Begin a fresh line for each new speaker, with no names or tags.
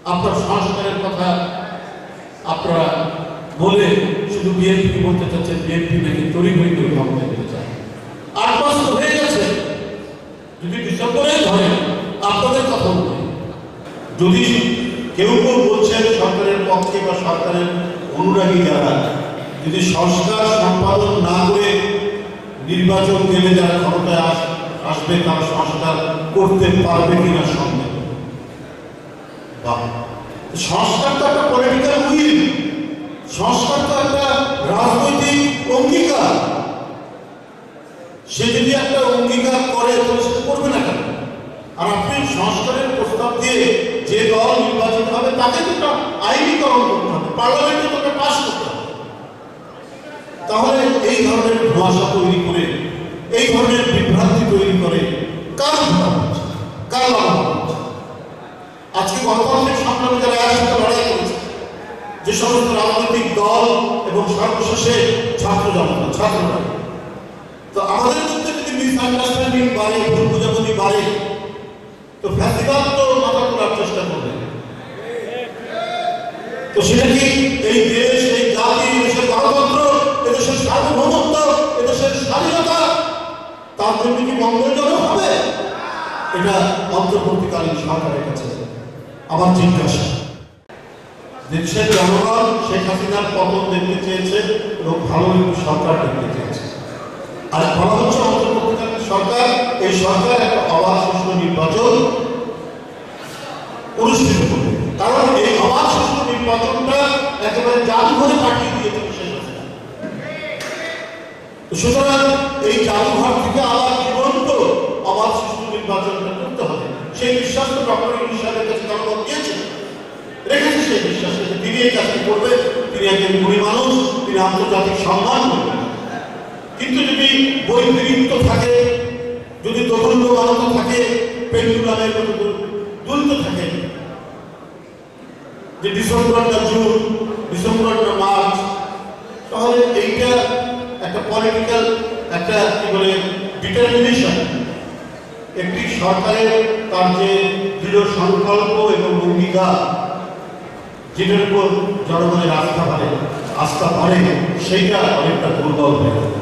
আপনার সংস্কারের কথা আপনারা বলে শুধু বিএনপি বলতে চাচ্ছেন, বিএনপি নাকি তৈরি হয়ে ক্ষমতা দিতে চায়। 8 মাস তো হয়ে গেছে, যদি ডিসেম্বরে ধরে আপনাদের কথা বলে, যদি কেউ কেউ বলছেন সরকারের পক্ষে বা সরকারের অনুরাগী যারা, যদি সংস্কার সম্পাদন না করে নির্বাচন গেলে যারা ক্ষমতায় আসবে তারা সংস্কার করতে পারবে কিনা সন্দেহ। সংস্কার তো একটা পলিটিক্যাল উইল, সংস্কার তো একটা রাজনৈতিক অঙ্গীকার। সে যদি একটা অঙ্গীকার করে তাহলে সে করবে না কেন? আর আপনি সংস্কারের প্রস্তাব দিয়ে যে দল নির্বাচিত হবে তাকে তো একটা আইনীকরণ করতে হবে, পার্লামেন্টে তোকে পাস করতে হবে। তাহলে এই ধরনের ভাষা তৈরি করে, এই ধরনের বিভ্রান্তি তৈরি করে কার লাভ হচ্ছে, কার লাভ হচ্ছে? আজকে গণতান্ত্রিক সংগ্রামে যারা একসাথে লড়াই করেছে, যে সমস্ত রাজনৈতিক দল এবং সর্বশেষে ছাত্ররা, তো আমাদের মধ্যে যদি মিসআন্ডারস্ট্যান্ডিং বাড়ে, ভুল বোঝাবুঝি বাড়ে, তো ফ্যাসিবাদ তো মাথা তোলার চেষ্টা করবে। তো সেটা কি এই দেশ, এই জাতি, এদেশের গণতন্ত্র, এদেশের সার্বভৌমত্ব, এদেশের স্বাধীনতা, তার জন্য কি মঙ্গলজনক হবে? এটা অন্তর্বর্তীকালীন সরকারের কাছে আমার জিজ্ঞাসা। দেশের জনগণ শেখ হাসিনার পতন দেখতে চেয়েছে এবং ভালো একটি সরকার দেখতে চেয়েছে। আর বলা হচ্ছে অন্তর্বর্তীকালীন সরকার, এই সরকার একটা অবাধ সুষ্ঠু নির্বাচন অনুষ্ঠিত করবে। কারণ এই অবাধ সুষ্ঠু নির্বাচনটা একেবারে জাদুঘরে পাঠিয়ে দিয়েছে শেখ হাসিনা। সুতরাং এই জাদুঘর থেকে আবার জীবন্ত অবাধ সুষ্ঠু নির্বাচনটা করতে হবে। সেই বিশ্বাস তো ডক্টর ইউনূস সাহেবের কাছে জনগণ দিয়েছে, রেখেছে সেই বিশ্বাস, তিনি এই কাজটি করবে। তিনি একজন গুণী মানুষ, তিনি আন্তর্জাতিক সম্মান করবেন। কিন্তু যদি বৈপরীত্য থাকে, যদি দোদুল্যমানতা থাকে, পেন্ডুলামের মতো দুলতে থাকে, যে ডিসেম্বরটা জুন, ডিসেম্বরটা মার্চ, তাহলে এইটা একটা পলিটিক্যাল একটা কি বলে ডিটারমিনেশন, একটি সরকারের তার যে দৃঢ় সংকল্প এবং অঙ্গীকার, যেটার উপর জনগণের আস্থা বাড়ে, সেইটা অনেকটা দুর্বল হয়ে যাবে।